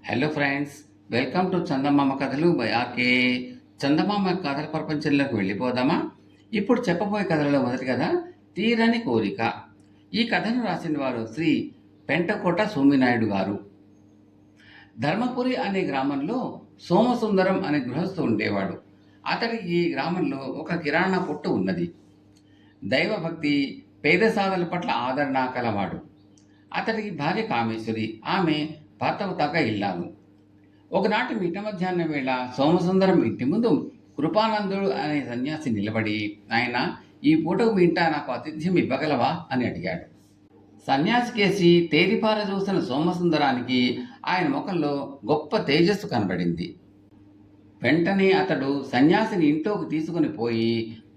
Hello friends, welcome to చందమామ కథలు by RK. చందమామ కథల ప్రపంచంలోకి వెళ్ళిపోదామా? ఇప్పుడు చెప్పబోయే కథలలో మొదటి కథ తీరని కోరిక. ఈ కథను రాసిన వారు శ్రీ పెంటకోట సోమినాయుడు గారు. ధర్మపురి అనే గ్రామంలో సోమసుందరం అనే గృహస్థు ఉండేవాడు. అతడికి ఈ గ్రామంలో ఒక కిరాణా కొట్టు ఉన్నది. దైవభక్తి, పేద సాధల పట్ల ఆదరణ కలవాడు. అతడికి భార్య కామేశ్వరి, ఆమె భర్తకు తగ్గ ఇల్లాలు. ఒకనాటి మిట్ట మధ్యాహ్నం వేళ సోమసుందరం ఇంటి ముందు కృపానందుడు అనే సన్యాసి నిలబడి, ఆయన ఈ పూటకు మీ ఇంట నాకు ఆతిథ్యం ఇవ్వగలవా అని అడిగాడు. సన్యాసి కేసి తేరిపార చూసిన సోమసుందరానికి ఆయన ముఖంలో గొప్ప తేజస్సు కనబడింది. వెంటనే అతడు సన్యాసిని ఇంట్లోకి తీసుకుని పోయి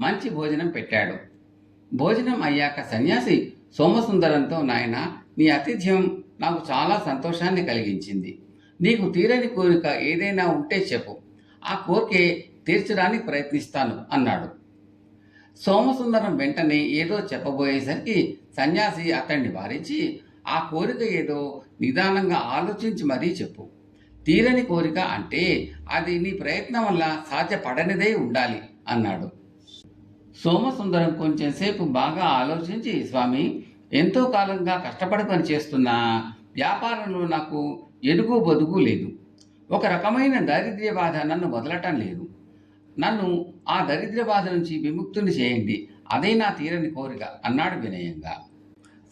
మంచి భోజనం పెట్టాడు. భోజనం అయ్యాక సన్యాసి సోమసుందరంతో, నాయన, నీ ఆతిథ్యం నాకు చాలా సంతోషాన్ని కలిగించింది. నీకు తీరని కోరిక ఏదైనా ఉంటే చెప్పు, ఆ కోరికే తీర్చడానికి ప్రయత్నిస్తాను అన్నాడు. సోమసుందరం వెంటనే ఏదో చెప్పబోయేసరికి సన్యాసి అతన్ని వారించి, ఆ కోరిక ఏదో నిదానంగా ఆలోచించి మరీ చెప్పు. తీరని కోరిక అంటే అది నీ ప్రయత్నం వల్ల సాధ్యపడనిదై ఉండాలి అన్నాడు. సోమసుందరం కొంచెం సేపు బాగా ఆలోచించి, స్వామి, ఎంతో కాలంగా కష్టపడి పనిచేస్తున్నా వ్యాపారంలో నాకు ఎదుగు బొదుగు లేదు. ఒక రకమైన దారిద్ర్య బాధ నన్ను వదలటం లేదు. నన్ను ఆ దరిద్ర బాధ నుంచి విముక్తుని చేయండి, అదే నా తీరని కోరిక అన్నాడు వినయంగా.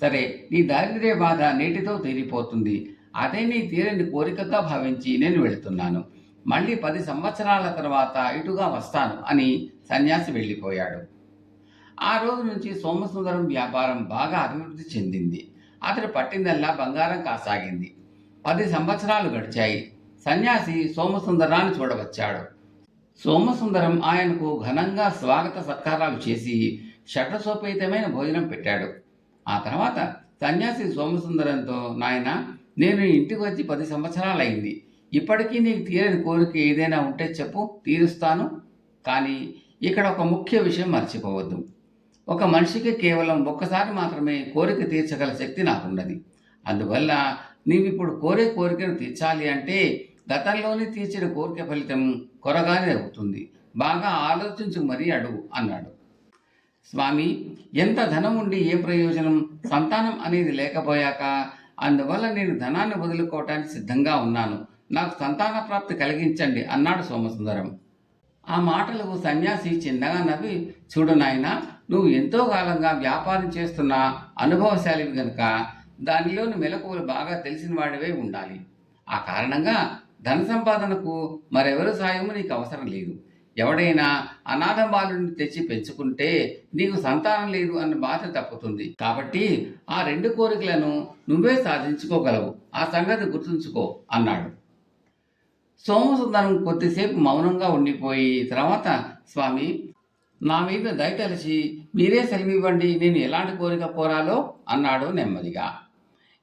సరే, నీ దారిద్ర్య బాధ నేటితో తీరిపోతుంది. అదే నీ తీరని కోరికగా భావించి నేను వెళుతున్నాను. మళ్ళీ 10 సంవత్సరాల తర్వాత ఇటుగా వస్తాను అని సన్యాసి వెళ్ళిపోయాడు. ఆ రోజు నుంచి సోమసుందరం వ్యాపారం బాగా అభివృద్ధి చెందింది. అతడు పట్టిందల్లా బంగారం కాసాగింది. 10 సంవత్సరాలు గడిచాయి. సన్యాసి సోమసుందరాన్ని చూడవచ్చాడు. సోమసుందరం ఆయనకు ఘనంగా స్వాగత సత్కారాలు చేసి షడ్రసోపేతమైన భోజనం పెట్టాడు. ఆ తర్వాత సన్యాసి సోమసుందరంతో, నాయన, నేను ఇంటికి వచ్చి 10 సంవత్సరాలైంది. ఇప్పటికీ నీకు తీరని కోరిక ఏదైనా ఉంటే చెప్పు, తీరుస్తాను. కానీ ఇక్కడ ఒక ముఖ్య విషయం మర్చిపోవద్దు. ఒక మనిషికి కేవలం ఒక్కసారి మాత్రమే కోరిక తీర్చగల శక్తి నాకున్నది. అందువల్ల నీవిప్పుడు కోరే కోరికను తీర్చాలి అంటే గతంలోనే తీర్చిన కోరిక ఫలితం కొరగానే అవుతుంది. బాగా ఆలోచించు మరీ అడుగు అన్నాడు. స్వామి, ఎంత ధనం ఉండి ఏ ప్రయోజనం? సంతానం అనేది లేకపోయాక. అందువల్ల నేను ధనాన్ని వదులుకోవటానికి సిద్ధంగా ఉన్నాను. నాకు సంతాన ప్రాప్తి కలిగించండి అన్నాడు సోమసుందరం. ఆ మాటలకు సన్యాసి చిన్నగా నవ్వి, చూడు నాయన, నువ్వు ఎంతో కాలంగా వ్యాపారం చేస్తున్న అనుభవశాలివి గనుక దానిలోని మెలకువలు బాగా తెలిసిన వాడివే ఉండాలి. ఆ కారణంగా ధన సంపాదనకు మరెవరు సాయము నీకు అవసరం లేదు. ఎవడైనా అనాథ బాలుని తెచ్చి పెంచుకుంటే నీకు సంతానం లేదు అన్న బాధ తప్పుతుంది. కాబట్టి ఆ 2 కోరికలను నువ్వే సాధించుకోగలవు. ఆ సంగతి గుర్తుంచుకో అన్నాడు. సోమసుందరం కొద్దిసేపు మౌనంగా ఉండిపోయి తర్వాత, స్వామి, నా మీద దయతలిచి మీరే సెలవివ్వండి, నేను ఎలాంటి కోరిక కోరాలో అన్నాడు నెమ్మదిగా.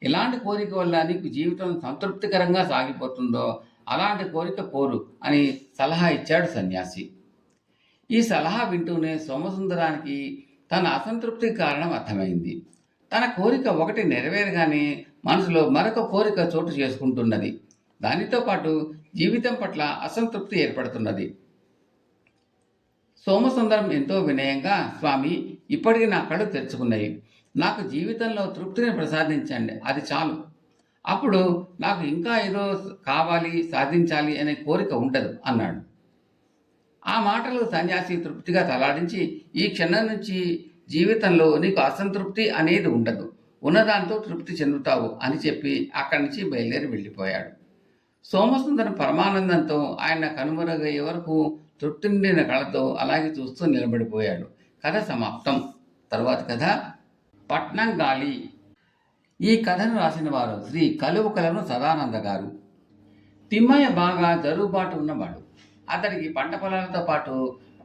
ఎలాంటి కోరిక వల్ల నీకు జీవితం సంతృప్తికరంగా సాగిపోతుందో అలాంటి కోరిక కోరు అని సలహా ఇచ్చాడు సన్యాసి. ఈ సలహా వింటూనే సోమసుందరానికి తన అసంతృప్తికి కారణం అర్థమైంది. తన కోరిక ఒకటి నెరవేరగానే మనసులో మరొక కోరిక చోటు చేసుకుంటున్నది. దానితో పాటు జీవితం పట్ల అసంతృప్తి ఏర్పడుతున్నది. సోమసుందరం ఎంతో వినయంగా, స్వామి, ఇప్పటికీ నా కళ్ళు తెరుచుకున్నాయి. నాకు జీవితంలో తృప్తిని ప్రసాదించండి, అది చాలు. అప్పుడు నాకు ఇంకా ఏదో కావాలి, సాధించాలి అనే కోరిక ఉండదు అన్నాడు. ఆ మాటలు సన్యాసి తృప్తిగా తలాడించి, ఈ క్షణం నుంచి జీవితంలో నీకు అసంతృప్తి అనేది ఉండదు, ఉన్నదాంతో తృప్తి చెందుతావు అని చెప్పి అక్కడి నుంచి బయలుదేరి వెళ్ళిపోయాడు. సోమసుందరం పరమానందంతో ఆయన కనుమరుగయ్యే వరకు తృప్తి నిండిన కళతో అలాగే చూస్తూ నిలబడిపోయాడు. కథ సమాప్తం. తరువాత కథ పట్నం గాలి. ఈ కథను రాసిన వారు శ్రీ కలువుకలను సదానంద గారు. తిమ్మయ్య బాగా జరుగుబాటు ఉన్నవాడు. అతడికి పంట పొలాలతో పాటు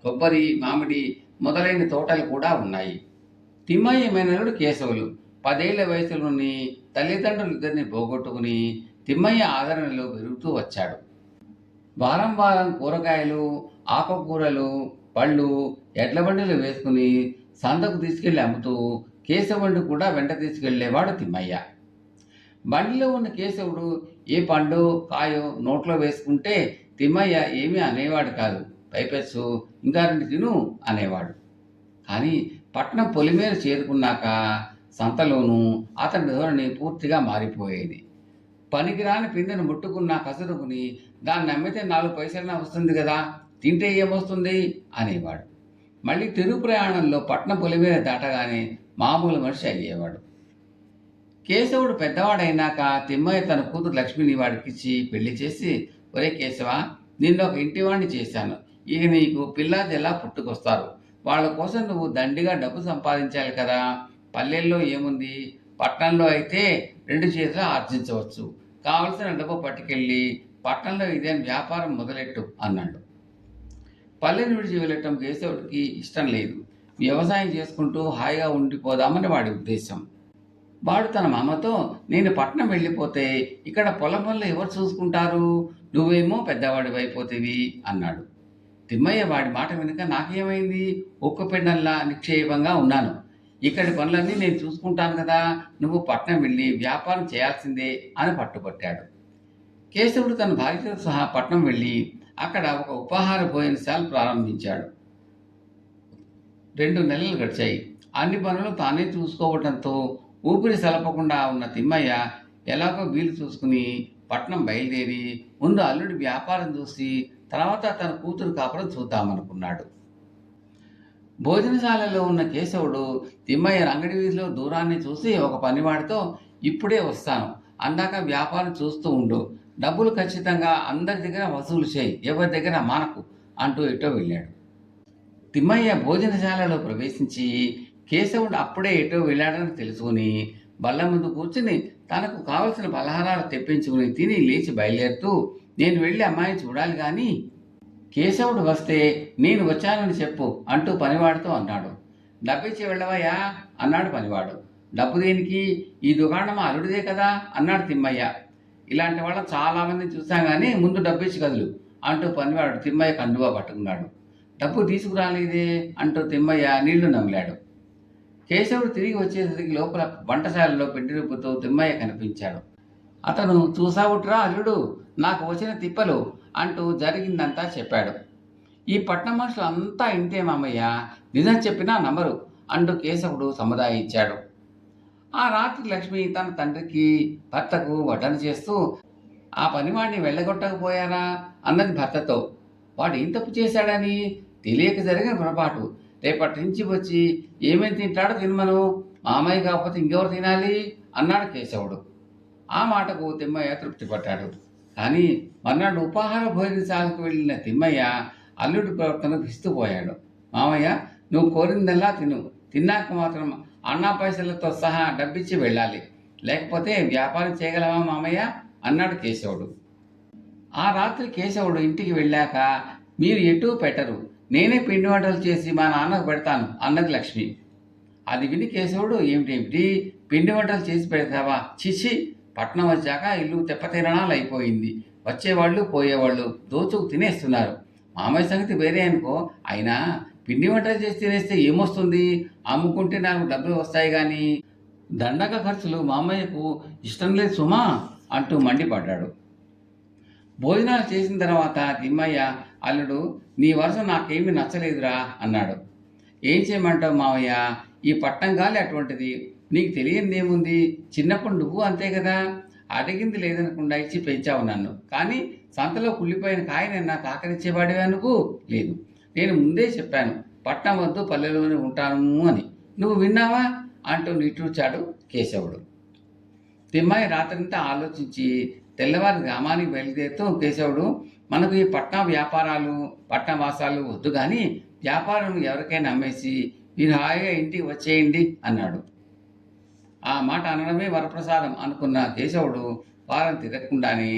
కొబ్బరి, మామిడి మొదలైన తోటలు కూడా ఉన్నాయి. తిమ్మయ్య మేనల్లుడు కేశవులు 10 ఏళ్ల వయసులోని తల్లిదండ్రులు ఇద్దరిని పోగొట్టుకుని తిమ్మయ్య ఆదరణలో పెరుగుతూ వచ్చాడు. వారం వారం కూరగాయలు, ఆకుకూరలు, పళ్ళు ఎడ్ల బండిలో వేసుకుని సంతకు తీసుకెళ్లి అమ్ముతూ కేశవుడిని కూడా వెంట తీసుకెళ్లేవాడు తిమ్మయ్య. బండిలో ఉన్న కేశవుడు ఏ పండు కాయో నోట్లో వేసుకుంటే తిమ్మయ్య ఏమీ అనేవాడు కాదు. పైపెచ్చు ఇంకా 2 తిను అనేవాడు. కానీ పట్నం పొలిమేర చేరుకున్నాక సంతలోనూ అతని ధోరణి పూర్తిగా మారిపోయేది. పనికిరాని పిందెను ముట్టుకున్న కసురుకుని దాన్ని అమ్మితే 4 పైసలైనా వస్తుంది కదా, తింటే ఏమొస్తుంది అనేవాడు. మళ్ళీ తిరుగు ప్రయాణంలో పట్నం పొలిమేర దాటగానే మామూలు మనిషి అయ్యేవాడు. కేశవుడు పెద్దవాడైనాక తిమ్మయ్య తన కూతురు లక్ష్మిని వాడికిచ్చి పెళ్లి చేసి, ఒరే కేశవ, నిన్నొక ఇంటివాణ్ణి చేశాను. ఇక నీకు పిల్లా జల్లా పుట్టుకొస్తారు. వాళ్ళ కోసం నువ్వు దండిగా డబ్బు సంపాదించాలి కదా. పల్లెల్లో ఏముంది, పట్టణంలో అయితే 2 చేతులా ఆర్జించవచ్చు. కావలసిన డబ్బు పట్టుకెళ్ళి పట్టణంలో ఇదేం వ్యాపారం మొదలెట్టు అన్నాడు. పల్లెని విడిచి వెళ్ళటం కేశవుడికి ఇష్టం లేదు. వ్యవసాయం చేసుకుంటూ హాయిగా ఉండిపోదామని వాడి ఉద్దేశం. వాడు తన మామతో, నేను పట్నం వెళ్ళిపోతే ఇక్కడ పొలం పనులు ఎవరు చూసుకుంటారు, నువ్వేమో పెద్దవాడివైపోతేవి అన్నాడు. తిమ్మయ్య వాడి మాట వెనుక నాకేమైంది, ఒక్క పెండల్లా నిక్షేపంగా ఉన్నాను. ఇక్కడి పనులన్నీ నేను చూసుకుంటాను కదా, నువ్వు పట్నం వెళ్ళి వ్యాపారం చేయాల్సిందే అని పట్టుబట్టాడు. కేశవుడు తన భార్యతో సహా పట్నం వెళ్ళి అక్కడ ఒక ఉపాహార భోజనశాల ప్రారంభించాడు. 2 నెలలు గడిచాయి. అన్ని పనులు తానే చూసుకోవడంతో ఊపిరి సలపకుండా ఉన్న తిమ్మయ్య ఎలాగో వీలు చూసుకుని పట్నం బయలుదేరి ముందు అల్లుడి వ్యాపారం చూసి తర్వాత తన కూతురు కాపురం చూద్దామనుకున్నాడు. భోజనశాలలో ఉన్న కేశవుడు తిమ్మయ్య అంగడి వీధిలో దూరాన్ని చూసి ఒక పనివాడితో, ఇప్పుడే వస్తాను, అందాక వ్యాపారం చూస్తూ ఉండు, డబ్బులు ఖచ్చితంగా అందరి దగ్గర వసూలు చేయి, ఎవరి దగ్గర మానకు అంటూ ఎటో వెళ్ళాడు. తిమ్మయ్య భోజనశాలలో ప్రవేశించి కేశవుడు అప్పుడే ఎటో వెళ్ళాడని తెలుసుకుని బల్ల ముందు కూర్చుని తనకు కావలసిన పలహారాలు తెప్పించుకుని తిని లేచి బయలుదేరుతూ, నేను వెళ్ళి అమ్మాయిని చూడాలి కానీ కేశవుడు వస్తే నేను వచ్చానని చెప్పు అంటూ పనివాడితో అన్నాడు. డబ్బిచ్చి వెళ్ళవయ్యా అన్నాడు పనివాడు. డబ్బు దేనికి, ఈ దుకాణం అల్లుడిదే కదా అన్నాడు తిమ్మయ్య. ఇలాంటి వాళ్ళ చాలామంది చూసాం కానీ ముందు డబ్బిచ్చి కదులు అంటూ పనివాడు తిమ్మయ్య కండువా పట్టుకున్నాడు. డబ్బు తీసుకురాలేదే అంటూ తిమ్మయ్య నీళ్లు నమిలాడు. కేశవుడు తిరిగి వచ్చేసరికి లోపల వంటశాలలో పిండి రుబ్బుతూ తిమ్మయ్య కనిపించాడు. అతను, చూసావుట్రా అల్లుడు, నాకు వచ్చిన తిప్పలు అంటూ జరిగిందంతా చెప్పాడు. ఈ పట్నం మనుషులు అంతా ఇంతే మామయ్య, నిజం చెప్పినా నమ్మరు అంటూ కేశవుడు సముదాయించాడు. ఆ రాత్రి లక్ష్మి తన తండ్రికి భర్తకు వడ్డన చేస్తూ, ఆ పనివాడిని వెళ్ళగొట్టకపోయారా అన్నది భర్తతో. వాడు ఏం తప్పు చేశాడని, తెలియక జరిగిన పొరపాటు, రేపటి నుంచి వచ్చి ఏమేమి తింటాడో తినమను, మామయ్య కాకపోతే ఇంకెవరు తినాలి అన్నాడు కేశవుడు. ఆ మాటకు తిమ్మయ్య తృప్తి పట్టాడు. కానీ మర్నాడు ఉపాహార భోజనశాలకు వెళ్ళిన తిమ్మయ్య అల్లుడి ప్రవర్తనకు విస్తుపోయాడు. మామయ్య, నువ్వు కోరిందల్లా తిను, తిన్నాక మాత్రం అన్నా పైసలతో సహా డబ్బిచ్చి వెళ్ళాలి, లేకపోతే వ్యాపారం చేయగలవా మామయ్య అన్నాడు కేశవుడు. ఆ రాత్రి కేశవుడు ఇంటికి వెళ్ళాక, మీరు ఎటూ పెట్టరు, నేనే పిండి వంటలు చేసి మా నాన్నకు పెడతాను అన్నది లక్ష్మి. అది విని కేశవుడు, ఏమిటేమిటి పిండి వంటలు చేసి పెడతావా, చిచి, పట్నం వచ్చాక ఇల్లు తెప్పతిరణాలు అయిపోయింది, వచ్చేవాళ్ళు పోయేవాళ్ళు దోచుకు తినేస్తున్నారు. మామయ్య సంగతి వేరే అనుకో, అయినా పిండి వంటలు చేసి తినేస్తే ఏమొస్తుంది, అమ్ముకుంటే నాకు డబ్బులు వస్తాయి కానీ దండగ ఖర్చులు మామయ్యకు ఇష్టం లేదు సుమా అంటూ మండిపడ్డాడు. భోజనాలు చేసిన తర్వాత తిమ్మయ్య, అల్లుడు, నీ వరుస నాకేమీ నచ్చలేదురా అన్నాడు. ఏం చేయమంటావు మావయ్య, ఈ పట్నం గాలి అటువంటిది, నీకు తెలియనిదేముంది, చిన్నప్పుడు నువ్వు అంతే కదా, అడిగింది లేదనకుండా ఇచ్చి పెంచావు నన్ను, కానీ సంతలో కుళ్ళిపోయిన కాయనన్నా తాకనిచ్చేవాడివా నువ్వు, లేదు, నేను ముందే చెప్పాను పట్నం వద్దు పల్లెలోనే ఉంటాను అని, నువ్వు విన్నావా అంటూ నిట్టూర్చాడు కేశవుడు. తిమ్మాయి రాత్రంతా ఆలోచించి తెల్లవారి గ్రామానికి బయలుదేరుతూ కేశవుడు, మనకు ఈ పట్నం వ్యాపారాలు పట్నవాసాలు వద్దు కానీ వ్యాపారం ఎవరికైనా అమ్మేసి మీరు హాయిగా ఇంటికి వచ్చేయండి అన్నాడు. ఆ మాట అనడమే వరప్రసాదం అనుకున్న కేశవుడు వారం తిరగకుండానే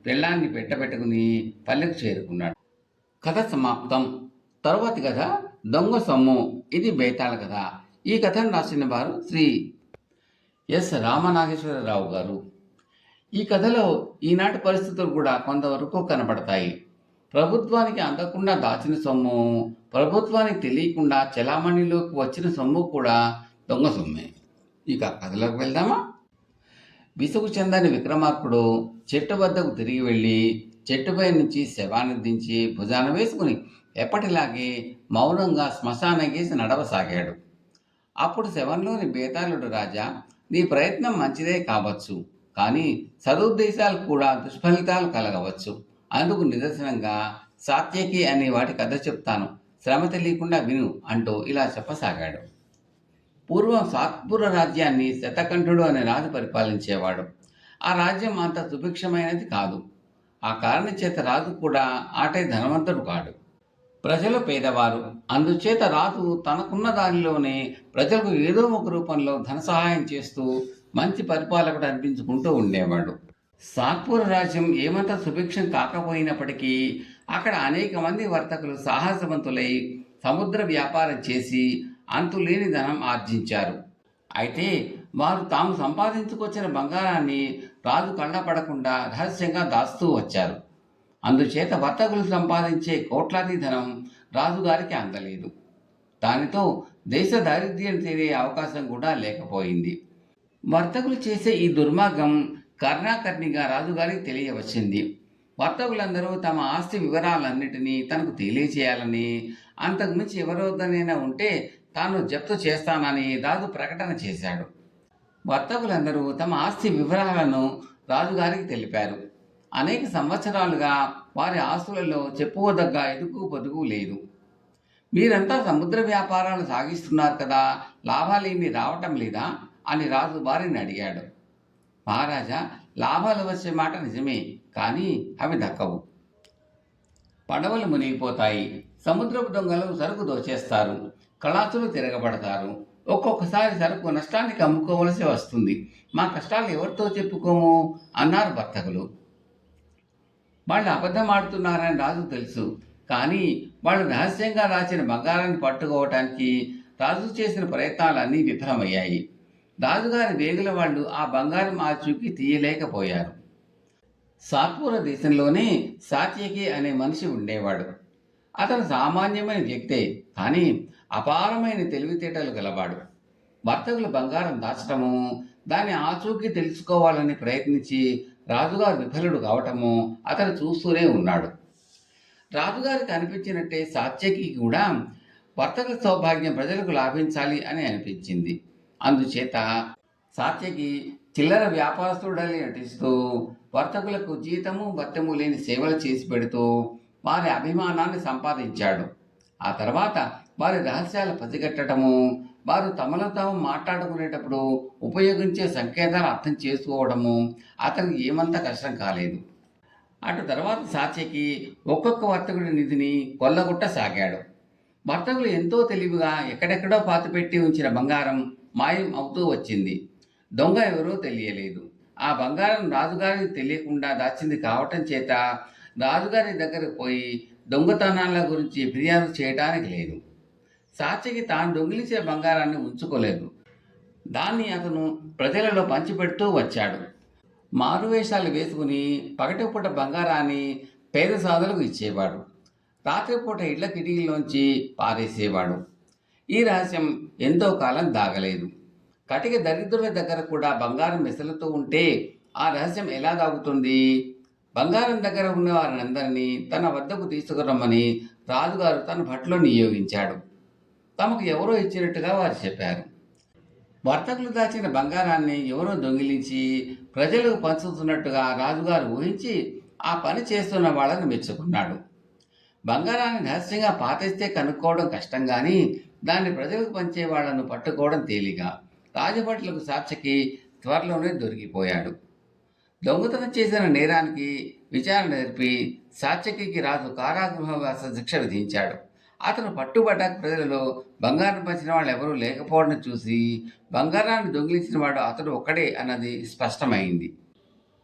పెళ్ళాన్ని పెట్టబెట్టుకుని పల్లెకు చేరుకున్నాడు. కథ సమాప్తం. తరువాతి కథ దొంగ సొమ్ము. ఇది బేతాళ కథ. ఈ కథను రాసిన వారు శ్రీ ఎస్ రామనాగేశ్వరరావు గారు. ఈ కథలో ఈనాటి పరిస్థితులు కూడా కొంతవరకు కనపడతాయి. ప్రభుత్వానికి అందకుండా దాచిన సొమ్ము, ప్రభుత్వానికి తెలియకుండా చెలామణిలోకి వచ్చిన సొమ్ము కూడా దొంగ సొమ్మే. ఇక కథలోకి వెళ్దామా? విసుగు చెందని విక్రమార్కుడు చెట్టు వద్దకు తిరిగి వెళ్ళి చెట్టుపై నుంచి శవాన్ని దించి భుజాన వేసుకుని ఎప్పటిలాగే మౌనంగా శ్మశానం గీసి నడవసాగాడు. అప్పుడు శవంలోని బేతాళుడు, రాజా, నీ ప్రయత్నం మంచిదే కావచ్చు, కానీ సదుద్దేశాలు కూడా దుష్ఫలితాలు కలగవచ్చు. అందుకు నిదర్శనంగా సాత్యకి అనే వాటి కథ చెప్తాను, శ్రమ తెలియకుండా విను అంటూ ఇలా చెప్పసాగాడు. పూర్వం సాత్పుర రాజ్యాన్ని శతకంఠుడు అనే రాజు పరిపాలించేవాడు. ఆ రాజ్యం అంత సుభిక్షమైనది కాదు. ఆ కారణం చేత రాజు కూడా ఆటే ధనవంతుడు కాడు. ప్రజలు పేదవారు. అందుచేత రాజు తనకున్న దానిలోనే ప్రజలకు ఏదో ఒక రూపంలో ధన సహాయం చేస్తూ మంచి పరిపాలకుడు అనిపించుకుంటూ ఉండేవాడు. సాత్పుర రాజ్యం ఏమంత సుభిక్షం కాకపోయినప్పటికీ అక్కడ అనేక మంది వర్తకులు సాహసవంతులై సముద్ర వ్యాపారం చేసి అంతులేని ధనం ఆర్జించారు. అయితే వారు తాము సంపాదించుకొచ్చిన బంగారాన్ని రాజు కళ్ళపడకుండా రహస్యంగా దాస్తూ వచ్చారు. అందుచేత వర్తకులు సంపాదించే కోట్లాది ధనం రాజుగారికి అందలేదు. దానితో దేశ దారిద్ర్యం తీరే అవకాశం కూడా లేకపోయింది. వర్తకులు చేసే ఈ దుర్మార్గం కర్ణాకర్ణిగా రాజుగారికి తెలియవచ్చింది. వర్తకులందరూ తమ ఆస్తి వివరాలన్నిటినీ తనకు తెలియచేయాలని, అంతకుమించి ఎవరొద్దనైనా ఉంటే తాను జప్తు చేస్తానని రాజు ప్రకటన చేశాడు. వర్తకులందరూ తమ ఆస్తి వివరాలను రాజుగారికి తెలిపారు. అనేక సంవత్సరాలుగా వారి ఆస్తులలో చెప్పుకోదగ్గ ఎదుగు పొదుగు లేదు. మీరంతా సముద్ర వ్యాపారాలు సాగిస్తున్నారు కదా, లాభాలేమీ రావటం లేదా అని రాజు వారిని అడిగాడు. మహారాజా, లాభాలు వచ్చే మాట నిజమే, కానీ అవి దక్కవు. పడవలు మునిగిపోతాయి, సముద్రపు దొంగలు సరుకు దోచేస్తారు, కళాసులు తిరగబడతారు. ఒక్కొక్కసారి సరుకు నష్టానికి అమ్ముకోవలసి వస్తుంది. మా కష్టాలు ఎవరితో చెప్పుకోము అన్నారు వర్తకులు. వాళ్ళు అబద్ధం ఆడుతున్నారని రాజు తెలుసు, కానీ వాళ్ళు రహస్యంగా రాసిన బంగారాన్ని పట్టుకోవటానికి రాజు చేసిన ప్రయత్నాలన్నీ విఫలమయ్యాయి. రాజుగారి వేగుల వాళ్ళు ఆ బంగారం ఆచూకీ తీయలేకపోయారు. సాత్పుర దేశంలోనే సాత్యకి అనే మనిషి ఉండేవాడు. అతను సామాన్యమైన వ్యక్తే, కానీ అపారమైన తెలివితేటలు గలవాడు. వర్తకులు బంగారం దాచటము, దాన్ని ఆచూకీ తెలుసుకోవాలని ప్రయత్నించి రాజుగారు విఫలుడు కావటము అతను చూస్తూనే ఉన్నాడు. రాజుగారికి అనిపించినట్టే సాత్యకి కూడా వర్తకుల సౌభాగ్యం ప్రజలకు లాభించాలి అని అనిపించింది. అందుచేత సాత్యకి చిల్లర వ్యాపారస్తుడని నటిస్తూ వర్తకులకు జీతము భత్యము లేని సేవలు చేసి పెడుతూ వారి అభిమానాన్ని సంపాదించాడు. ఆ తర్వాత వారి రహస్యాలు పసిగట్టడము, వారు తమలో తాము మాట్లాడుకునేటప్పుడు ఉపయోగించే సంకేతాలు అర్థం చేసుకోవడము అతనికి ఏమంత కష్టం కాలేదు. అటు తర్వాత సాత్యకి ఒక్కొక్క వర్తకుడి నిధిని కొల్లగొట్టసాగాడు. వర్తకులు ఎంతో తెలివిగా ఎక్కడెక్కడో పాతిపెట్టి ఉంచిన బంగారం మాయం అవుతూ వచ్చింది. దొంగ ఎవరో తెలియలేదు. ఆ బంగారం రాజుగారికి తెలియకుండా దాచింది కావటం చేత రాజుగారి దగ్గరకు పోయి దొంగతనాల గురించి ఫిర్యాదు చేయడానికి లేదు. సాత్యకి తాను దొంగిలించే బంగారాన్ని ఉంచుకోలేదు. దాన్ని అతను ప్రజలలో పంచిపెడుతూ వచ్చాడు. మారువేషాలు వేసుకుని పగటిపూట బంగారాన్ని పేద సాధులకు ఇచ్చేవాడు. రాత్రిపూట ఇళ్ల కిటికీలోంచి పారేసేవాడు. ఈ రహస్యం ఎంతో కాలం దాగలేదు. కటిక దరిద్రుల దగ్గర కూడా బంగారం మెసలుతూ ఉంటే ఆ రహస్యం ఎలా దాగుతుంది? బంగారం దగ్గర ఉన్న వారినందరినీ తన వద్దకు తీసుకురమ్మని రాజుగారు తన భట్లో నియోగించాడు. తమకు ఎవరో ఇచ్చినట్టుగా వారు చెప్పారు. వర్తకులు దాచిన బంగారాన్ని ఎవరో దొంగిలించి ప్రజలకు పంచుతున్నట్టుగా రాజుగారు ఊహించి ఆ పని చేస్తున్న వాళ్ళని మెచ్చుకున్నాడు. బంగారాన్ని రహస్యంగా పాతేస్తే కనుక్కోవడం కష్టం, కానీ దాన్ని ప్రజలకు పంచే వాళ్లను పట్టుకోవడం తేలిక. రాజభట్లకు సాత్యకి త్వరలోనే దొరికిపోయాడు. దొంగతనం చేసిన నేరానికి విచారణ జరిపి సాత్యకి రాజు కారాగృహవాస శిక్ష విధించాడు. అతను పట్టుబడ్డాక ప్రజలలో బంగారం పంచిన వాళ్ళు ఎవరూ లేకపోవడం చూసి బంగారాన్ని దొంగిలించిన వాడు అతడు ఒక్కడే అన్నది స్పష్టమైంది.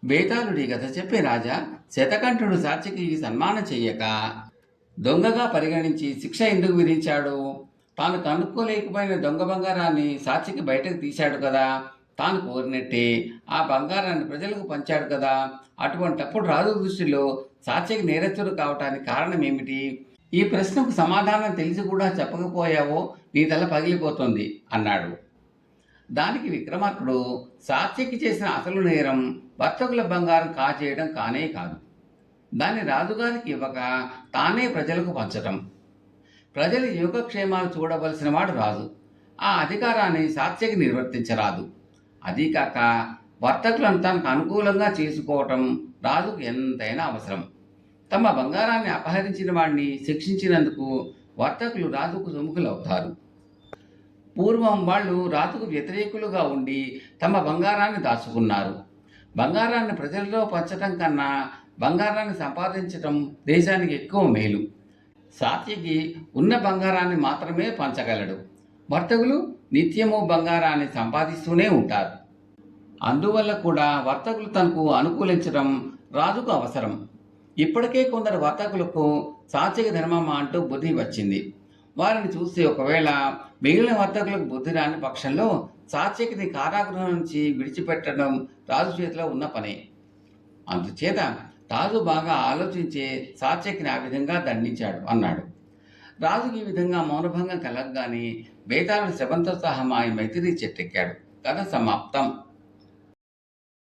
బేతాళుడి కథ చెప్పే రాజా శతకంఠుడు సాత్యకి సన్మానం చెయ్యక దొంగగా పరిగణించి శిక్ష ఎందుకు విధించాడు? తాను కనుక్కోలేకపోయిన దొంగ బంగారాన్ని సాత్యకి బయటకు తీశాడు కదా, తాను కోరినట్టే ఆ బంగారాన్ని ప్రజలకు పంచాడు కదా. అటువంటప్పుడు రాజు దృష్టిలో సాత్యకి నేరస్తుడు కావటానికి కారణం ఏమిటి? ఈ ప్రశ్నకు సమాధానం తెలిసి కూడా చెప్పకపోయావో నీ తల పగిలిపోతుంది అన్నాడు. దానికి విక్రమార్కుడు సాత్యకి చేసిన అసలు నేరం వర్తకుల బంగారం కాజేయడం కానే కాదు. దాన్ని రాజుగారికి ఇవ్వక తానే ప్రజలకు పంచటం. ప్రజల యోగక్షేమాలు చూడవలసిన వాడు రాజు. ఆ అధికారాన్ని సాత్యకి నిర్వర్తించరాదు. అదీ కాక వర్తకులను తనకు అనుకూలంగా చేసుకోవటం రాజుకు ఎంతైనా అవసరం. తమ బంగారాన్ని అపహరించిన వాడిని శిక్షించినందుకు వర్తకులు రాజుకు సుముఖులవుతారు. పూర్వం వాళ్ళు రాజుకు వ్యతిరేకులుగా ఉండి తమ బంగారాన్ని దాచుకున్నారు. బంగారాన్ని ప్రజల్లో పంచటం కన్నా బంగారాన్ని సంపాదించటం దేశానికి ఎక్కువ మేలు. సాత్యకి ఉన్న బంగారాన్ని మాత్రమే పంచగలడు. వర్తకులు నిత్యము బంగారాన్ని సంపాదిస్తూనే ఉంటారు. అందువల్ల కూడా వర్తకులు తనకు అనుకూలించడం రాజుకు అవసరం. ఇప్పటికే కొందరు వర్తకులకు సాత్విక ధర్మం అంటూ బుద్ధి వచ్చింది. వారిని చూస్తే ఒకవేళ మిగిలిన వర్తకులకు బుద్ధి రాని పక్షంలో సాత్వికని కారాగృహం నుంచి విడిచిపెట్టడం రాజు చేతిలో ఉన్న పనే. అందుచేత రాజు బాగా ఆలోచించే సాత్యకిని ఆ విధంగా దండించాడు అన్నాడు. రాజుకి ఈ విధంగా మౌనభంగం కలగగానే బేతాళుడు శవంతో సహా మైత్రి చెట్టెక్కాడు. కథ సమాప్తం.